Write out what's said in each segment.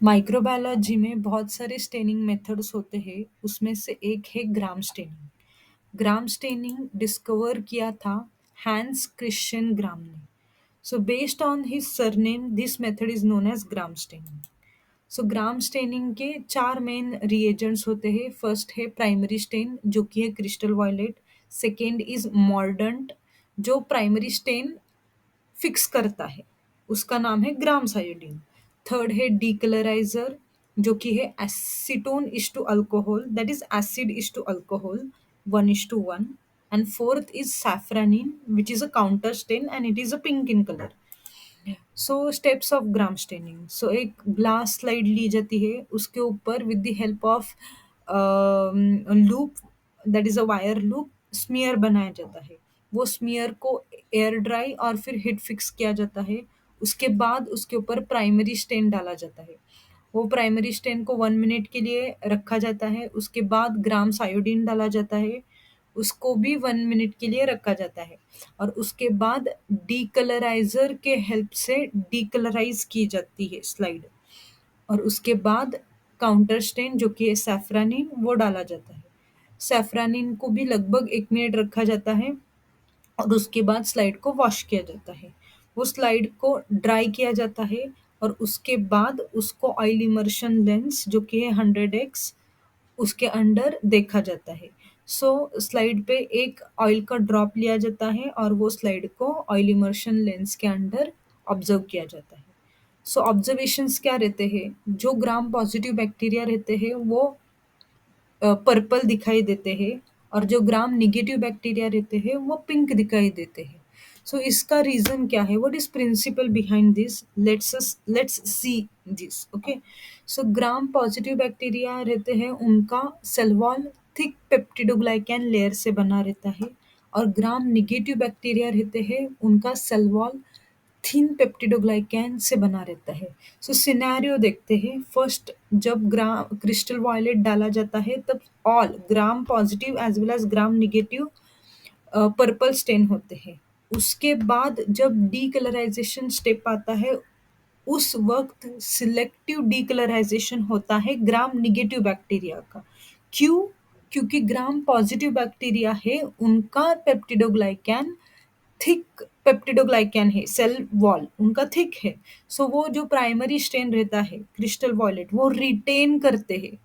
Microbiology में बहुत सारे स्टेनिंग मेथड्स होते हैं, उसमें से एक है Gram staining. Gram staining discover किया था हैंस क्रिश्चियन ग्राम ने। So based on his surname this method is known as Gram staining. So Gram staining के चार मेन रिएजेंट्स होते हैं। फर्स्ट है प्राइमरी स्टेन जो कि है क्रिस्टल वायलेट। सेकेंड इज मॉर्डर्ट जो प्राइमरी स्टेन फिक्स करता है, उसका नाम है ग्राम सायोडीन। थर्ड है डीकलराइजर जो कि है acetone is to alcohol, that is acid is to alcohol 1:1। And fourth is safranin which is a counter stain and it is a pink in colour. So steps of Gram staining. So एक glass slide ली जाती है, उसके ऊपर with the help of loop, that is a wire loop, smear बनाया जाता है। वो स्मीयर को एयर ड्राई और फिर हीट फिक्स किया जाता है। उसके बाद उसके ऊपर प्राइमरी स्टेन डाला जाता है। वो प्राइमरी स्टेन को 1 मिनट के लिए रखा जाता है। उसके बाद ग्राम सायोडीन डाला जाता है, उसको भी 1 मिनट के लिए रखा जाता है। और उसके बाद डीकलराइजर के हेल्प से डीकलराइज की जाती है स्लाइड। और उसके बाद काउंटर स्टेन जो कि है सैफरानिन, वो डाला जाता है। सैफरानिन को भी लगभग 1 मिनट रखा जाता है और उसके बाद स्लाइड को वॉश किया जाता है। वो स्लाइड को ड्राई किया जाता है और उसके बाद उसको ऑयल इमर्शन लेंस जो कि है 100x, उसके अंडर देखा जाता है। सो स्लाइड पे एक ऑयल का ड्रॉप लिया जाता है और वो स्लाइड को ऑयल इमर्शन लेंस के अंडर ऑब्जर्व किया जाता है। सो ऑब्जर्वेशंस क्या रहते हैं? जो ग्राम पॉजिटिव बैक्टीरिया रहते हैं वो पर्पल दिखाई देते हैं और जो ग्राम निगेटिव बैक्टीरिया रहते हैं वो पिंक दिखाई देते हैं। सो इसका रीजन क्या है? What is principle behind this? Let's see this. Okay, so gram positive bacteria रहते हैं, उनका सेल वॉल थिक पेप्टिडोग्लाइकैन लेयर से बना रहता है। और ग्राम निगेटिव बैक्टीरिया रहते हैं, उनका सेल वॉल थिन पेप्टिडोग्लाइकैन से बना रहता है। सो सिनेरियो देखते हैं। फर्स्ट, जब ग्राम क्रिस्टल वायलेट डाला जाता है तब all Gram positive as well as Gram negative purple stain होते हैं। उसके बाद जब डीकलराइजेशन स्टेप आता है, उस वक्त सिलेक्टिव डीकलराइजेशन होता है ग्राम निगेटिव बैक्टीरिया का। क्यों? क्योंकि ग्राम पॉजिटिव बैक्टीरिया है, उनका पेप्टिडोग्लाइकैन थिक पेप्टिडोग्लाइकैन है, सेल वॉल उनका थिक है। सो वो जो प्राइमरी स्टेन रहता है क्रिस्टल वॉयलेट वो रिटेन करते हैं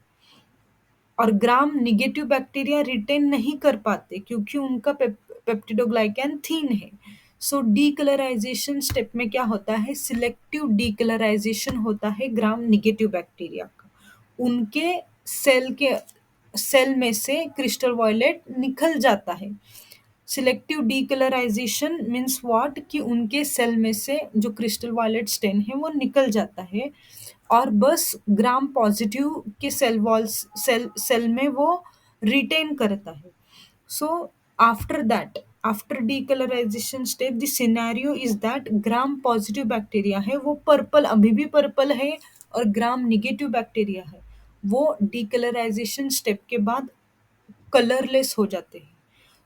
और ग्राम निगेटिव बैक्टीरिया रिटेन नहीं कर पाते क्योंकि उनका पेप्टिडोग्लाइकैन थीन है। सो डीकलराइजेशन स्टेप में क्या होता है? सिलेक्टिव डीकलराइजेशन होता है ग्राम निगेटिव बैक्टीरिया का। उनके सेल में से क्रिस्टल वॉयलेट निकल जाता है। Selective decolourisation means what? कि उनके सेल में से जो क्रिस्टल वायलेट स्टेन है वो निकल जाता है और बस ग्राम पॉजिटिव के सेल में वो रिटेन करता है। So after that, after decolourisation step, the scenario is that gram positive bacteria है वो पर्पल, अभी भी पर्पल है, और ग्राम निगेटिव बैक्टीरिया है वो डीकलराइजेशन स्टेप के बाद कलरलेस हो जाते हैं।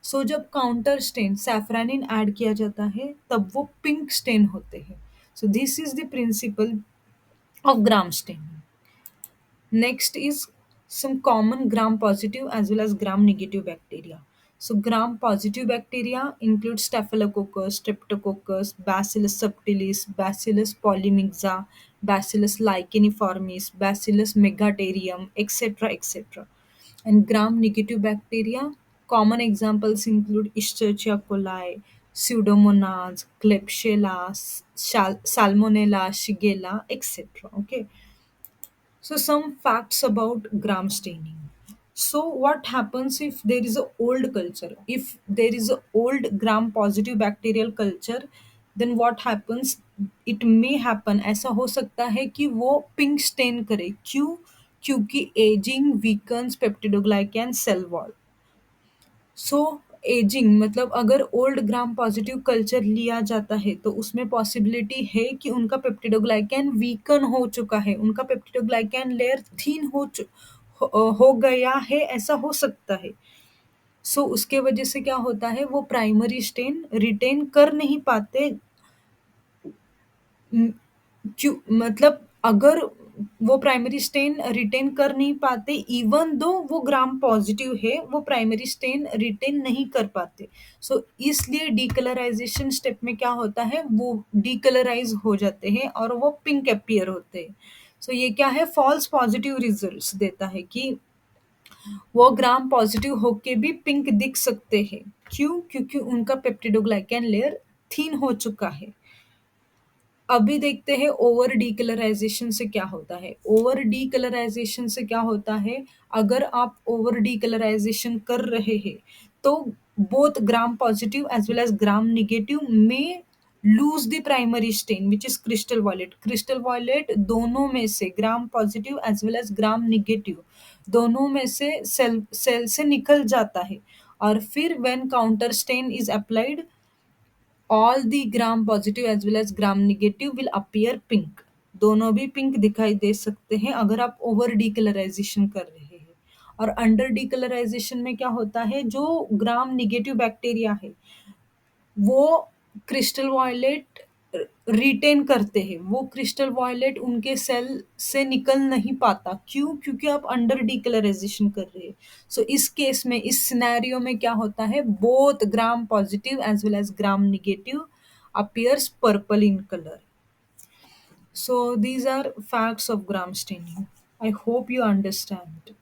सो जब काउंटर स्टेन सैफरानिन ऐड किया जाता है तब वो पिंक स्टेन होते हैं। So this is the principle of gram staining. Next is some common gram positive as well as gram negative bacteria. So gram positive bacteria include Staphylococcus, Streptococcus, Bacillus subtilis, Bacillus polymixa, Bacillus licheniformis, Bacillus megaterium, etc. etc. And gram negative bacteria, common examples include Escherichia coli, Pseudomonas, Klebsiella, Salmonella, Shigella, etc. Okay. So some facts about gram staining. So what happens if there is a old culture? If there is a old gram positive bacterial culture, then what happens? It may happen, ऐसा हो सकता है कि वो pink stand करे। क्यों? क्योंकि ageing weakens पेप्टिडोग्लाइकैन cell wall. सो ageing मतलब अगर ओल्ड ग्राम पॉजिटिव कल्चर लिया जाता है तो उसमें पॉसिबिलिटी है कि उनका पेप्टिडोग्लाइकैन वीकन हो चुका है, उनका पेप्टिडोग्लाइकैन लेयर थीन हो गया है, ऐसा हो सकता है। सो उसके वजह से क्या होता है? वो प्राइमरी स्टेन रिटेन कर नहीं पाते। क्यों? मतलब अगर वो प्राइमरी स्टेन रिटेन कर नहीं पाते, इवन दो वो ग्राम पॉजिटिव है वो प्राइमरी स्टेन रिटेन नहीं कर पाते। सो इसलिए डीकलराइजेशन स्टेप में क्या होता है, वो डीकलराइज हो जाते हैं और वो पिंक अपीयर होते हैं। सो ये क्या है, फॉल्स पॉजिटिव रिजल्ट्स देता है कि वो ग्राम पॉजिटिव होके भी पिंक दिख सकते हैं। क्यों? क्योंकि उनका पेप्टिडोग्लाइकन लेयर थिन हो चुका है। अभी देखते हैं ओवर डीकलराइजेशन से क्या होता है। ओवर डीकलराइजेशन से क्या होता है, अगर आप ओवर डीकलराइजेशन कर रहे हैं तो both Gram positive as well as Gram negative में lose the primary stain which is crystal violet. Crystal violet दोनों में से, Gram positive as well as Gram negative दोनों में से सेल सेल से निकल जाता है। और फिर when counter stain is applied, all the gram positive as well as gram negative will appear pink। दोनों भी पिंक दिखाई दे सकते हैं अगर आप ओवर डीकलराइजेशन कर रहे हैं। और अंडर डीकलराइजेशन में क्या होता है, जो ग्राम निगेटिव बैक्टीरिया है वो क्रिस्टल वॉयलेट रिटेन करते हैं, वो क्रिस्टल वॉयलेट उनके सेल से निकल नहीं पाता। क्यों? क्योंकि आप अंडर डीकलराइजेशन कर रहे हैं। सो इस केस में, इस सिनेरियो में क्या होता है, both Gram positive as well as Gram negative appears purple in color। So these are facts of gram staining। I hope you understand।